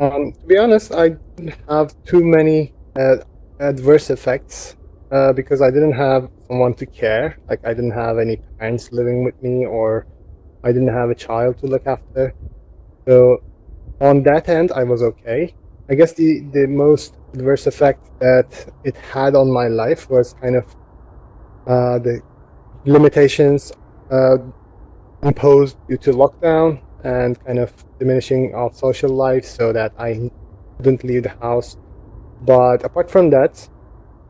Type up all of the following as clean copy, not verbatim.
To be honest, I didn't have too many adverse effects because I didn't have someone to care. Like, I didn't have any parents living with me, or I didn't have a child to look after. So on that end, I was okay. I guess the most adverse effect that it had on my life was kind of the limitations uh, imposed due to lockdown and kind of diminishing of social life, so that I couldn't leave the house. But apart from that,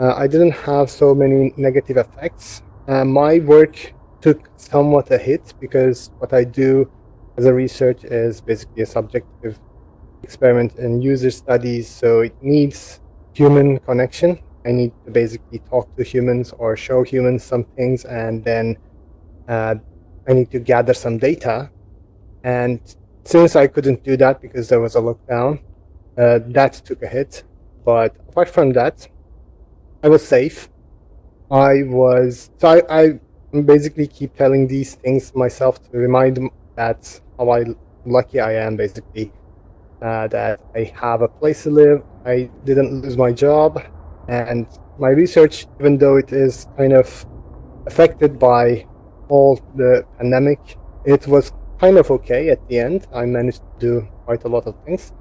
I didn't have so many negative effects. My work took somewhat a hit because what I do as a research is basically a subjective experiment in user studies, so it needs human connection. I need to basically talk to humans or show humans some things, and then uh, I need to gather some data. And since I couldn't do that because there was a lockdown, that took a hit. But apart from that, I was safe. I basically keep telling these things myself to remind that how lucky I am, basically, that I have a place to live. I didn't lose my job, and my research, even though it is kind of affected by all the pandemic, it was kind of okay at the end. I managed to do quite a lot of things.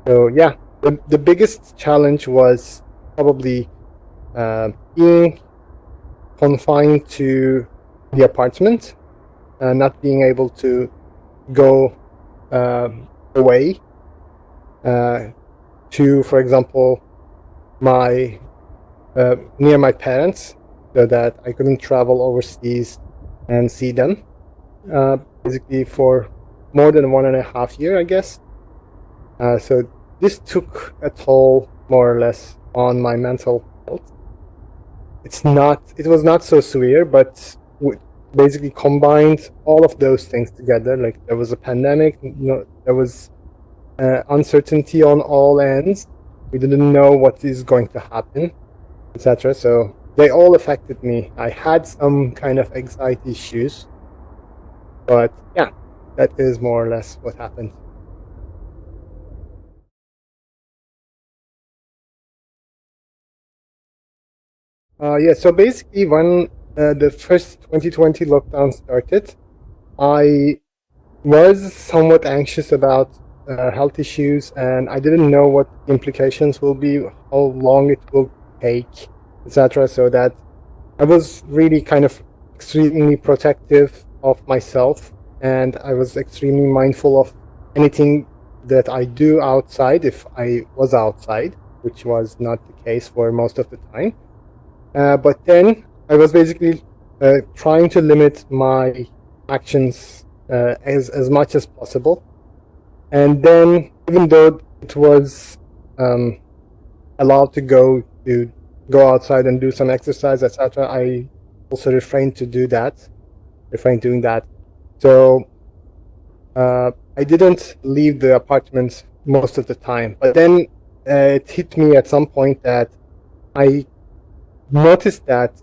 So yeah, the biggest challenge was probably being confined to the apartment, not being able to go away to, for example, my near my parents, so that I couldn't travel overseas and see them. Basically, for more than 1.5 years, I guess. So this took a toll, more or less, on my mental health. It was not so severe, but basically combined all of those things together. Like, there was a pandemic, there was uncertainty on all ends. We didn't know what is going to happen, etc. So they all affected me. I had some kind of anxiety issues, but yeah, that is more or less what happened. Yeah, so basically, when the first 2020 lockdown started, I was somewhat anxious about health issues, and I didn't know what the implications will be, how long it will take, etc. So that I was really kind of extremely protective of myself, and I was extremely mindful of anything that I do outside, if I was outside, which was not the case for most of the time. But then I was basically trying to limit my actions as much as possible. And then, even though it was um, allowed to go outside and do some exercise, etc., I also refrained doing that. So I didn't leave the apartment most of the time. But then it hit me at some point that I noticed that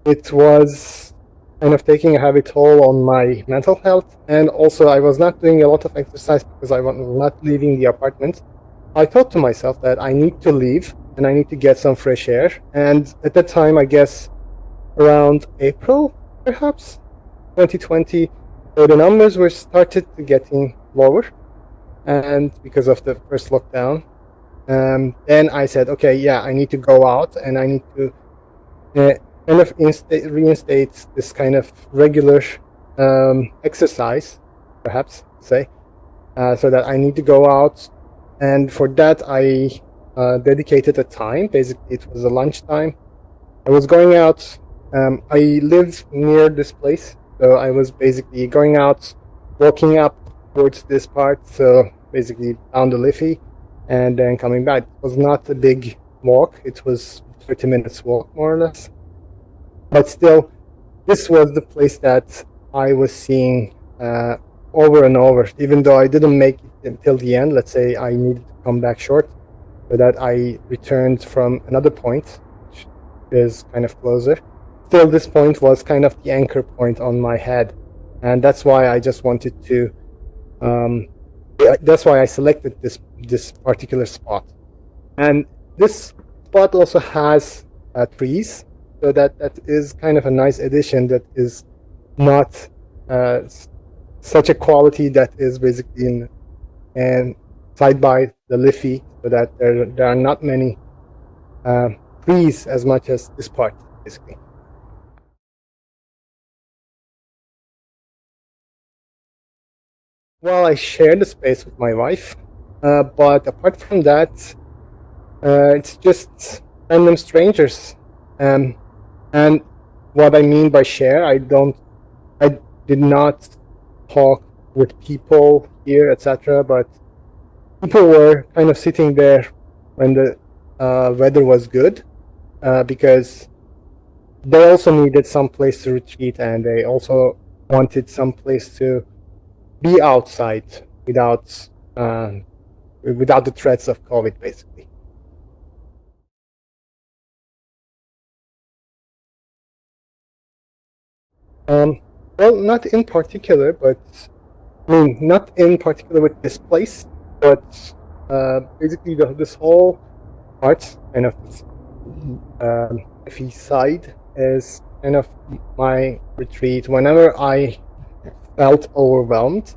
it was kind of taking a heavy toll on my mental health, and also I was not doing a lot of exercise because I was not leaving the apartment. I thought to myself that I need to leave and I need to get some fresh air. And at that time, I guess around April, perhaps 2020, so the numbers were started to getting lower, and because of the first lockdown, then I said, okay, yeah, I need to go out and I need to uh, kind of reinstate this kind of regular exercise, perhaps say, so that I need to go out. And for that, I dedicated a time. Basically, it was a lunchtime. I was going out. I live near this place, so I was basically going out, walking up towards this part, so basically down the Liffey, and then coming back. It was not a big walk. It was 30 minutes walk, more or less. But still, this was the place that I was seeing over and over. Even though I didn't make it until the end, let's say I needed to come back short, so that I returned from another point, which is kind of closer. Still, this point was kind of the anchor point on my head, and that's why I just wanted to that's why I selected this particular spot. And this spot also has trees, so that is kind of a nice addition. That is not such a quality that is basically in and side by the Liffey, so that there are not many trees as much as this part, basically. Well, I share the space with my wife, but apart from that, it's just random strangers. And what I mean by share, I did not talk with people here, etc. But people were kind of sitting there when the weather was good, because they also needed some place to retreat, and they also wanted some place to be outside without the threats of COVID, basically. Well, not in particular, but I mean, not in particular with this place, but basically this whole part, kind of this Liffey side, is kind of my retreat whenever I felt overwhelmed,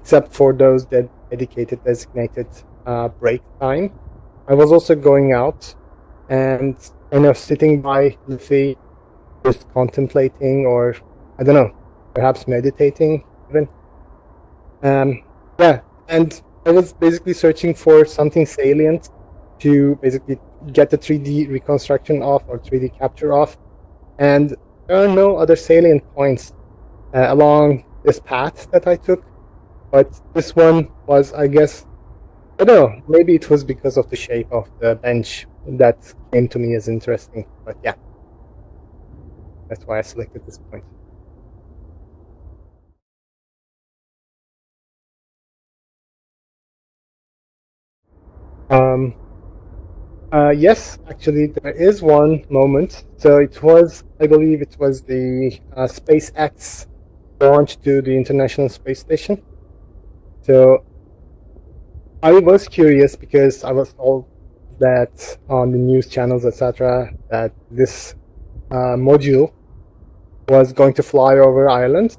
except for those that dedicated, designated break time. I was also going out and kind of sitting by Liffey, just contemplating, or I don't know, perhaps meditating even. Yeah, and I was basically searching for something salient to basically get the 3D reconstruction off, or 3D capture off, and there are no other salient points along this path that I took, but this one was, I guess, I don't know, maybe it was because of the shape of the bench that came to me as interesting, but yeah, that's why I selected this point. Um, yes, actually, there is one moment. So it was, I believe it was the SpaceX launch to the International Space Station. So I was curious because I was told that on the news channels, etc., that this module was going to fly over Ireland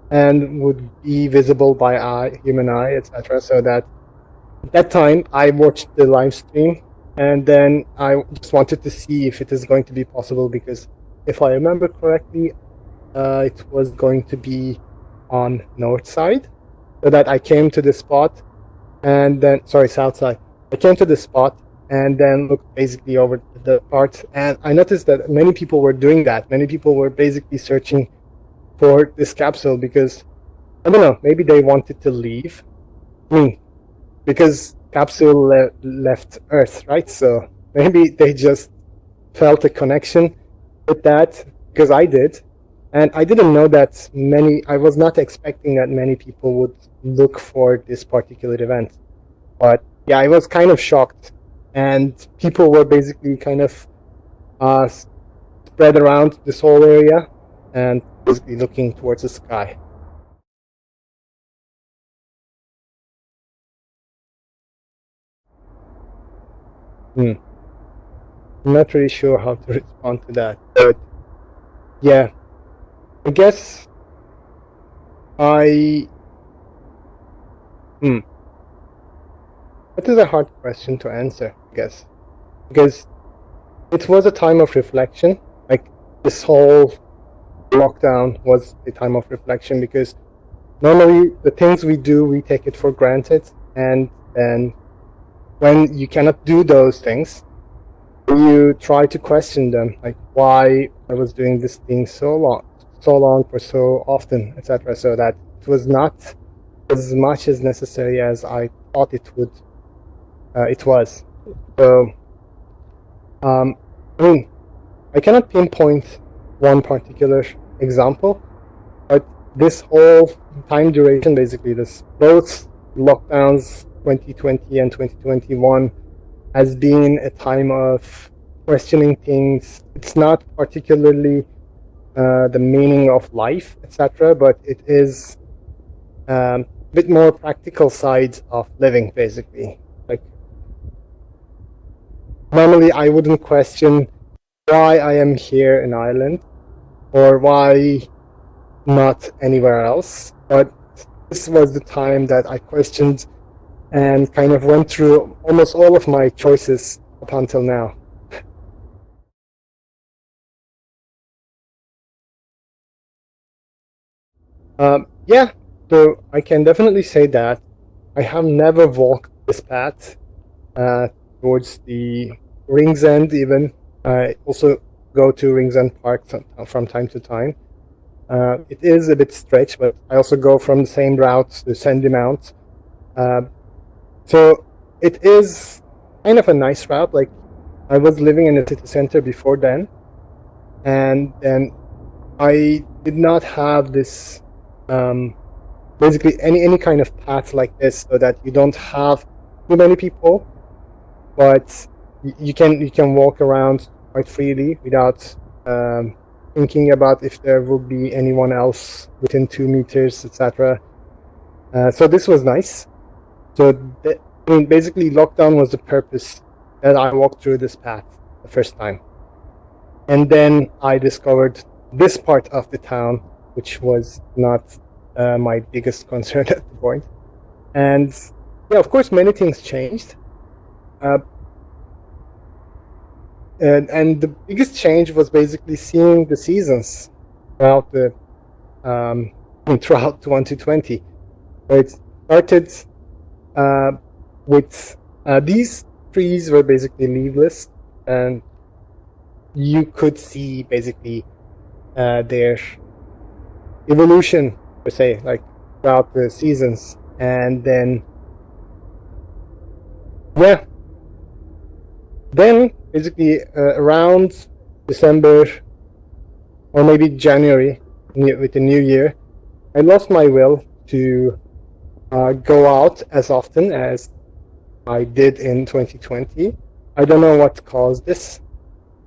and would be visible by human eye, etc. So that at that time I watched the live stream, and then I just wanted to see if it is going to be possible, because if I remember correctly, it was going to be on north side, so that I came to the spot, and then south side. I came to the spot and then looked basically over the part, and I noticed that many people were doing that. Many people were basically searching for this capsule because, I don't know, maybe they wanted to leave. I mean, because capsule left Earth, right? So maybe they just felt a connection with that, because I did. And I didn't know that I was not expecting that many people would look for this particular event. But yeah, I was kind of shocked. And people were basically kind of spread around this whole area and basically looking towards the sky. Hmm. I'm not really sure how to respond to that. But yeah, I guess I. Hmm. That is a hard question to answer, I guess. Because it was a time of reflection. Like, this whole lockdown was a time of reflection, because normally the things we do, we take it for granted. And then when you cannot do those things, you try to question them, like why I was doing this thing so long for so often, etc. So that it was not as much as necessary as I thought it would. It was. So, I mean, I cannot pinpoint one particular example, but this whole time duration, basically, this both lockdowns 2020 and 2021 has been a time of questioning things. It's not particularly the meaning of life, etc., but it is bit more practical side of living, basically. Like, normally I wouldn't question why I am here in Ireland or why not anywhere else, but this was the time that I questioned and kind of went through almost all of my choices up until now. Yeah, so I can definitely say that I have never walked this path uh, towards the Rings End. Even I also go to Rings End Park from time to time. It is a bit stretched, but I also go from the same route to Sandy Mount. Uh, so it is kind of a nice route. Like, I was living in the city center before then, and then I did not have this basically any kind of path like this, so that you don't have too many people, but you can walk around quite freely without thinking about if there will be anyone else within 2 meters, etc. So this was nice. So I mean, basically, lockdown was the purpose that I walked through this path the first time, and then I discovered this part of the town, which was not my biggest concern at the point. And yeah, of course, many things changed. Uh, and the biggest change was basically seeing the seasons throughout the throughout 2020. So it started uh, with these trees were basically leafless, and you could see basically their evolution, per se, like throughout the seasons. And then yeah, then basically around December or maybe January, with the new year, I lost my will to go out as often as I did in 2020. I don't know what caused this.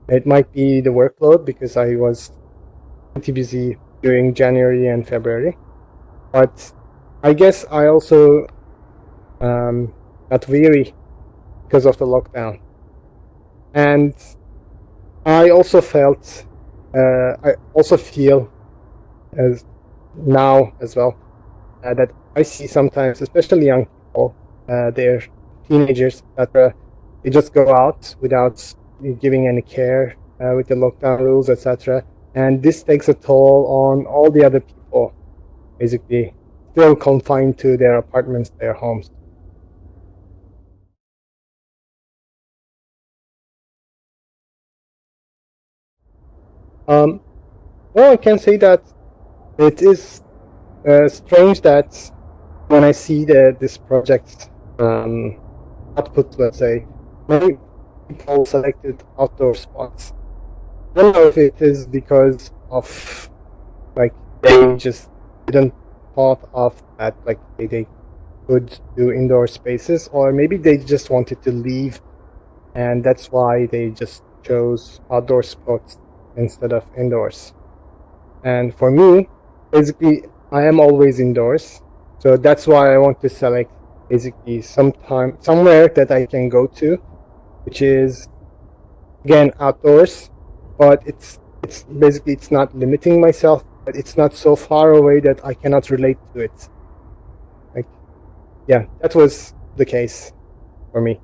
It might be the workload, because I was pretty busy during January and February. But I guess I also got weary because of the lockdown. And I also feel as now as well that I see sometimes, especially young people, they're teenagers, etc. They just go out without giving any care with the lockdown rules, etc. And this takes a toll on all the other people, basically still confined to their apartments, their homes. Um, well, I can say that it is strange that when I see this project output, let's say, many people selected outdoor spots. I don't know if it is because of, like, they just didn't thought of that, like they could do indoor spaces, or maybe they just wanted to leave, and that's why they just chose outdoor spots instead of indoors. And for me, basically, I am always indoors, so that's why I want to select basically somewhere that I can go to, which is again outdoors, but it's basically, it's not limiting myself, but it's not so far away that I cannot relate to it. Like, yeah, that was the case for me.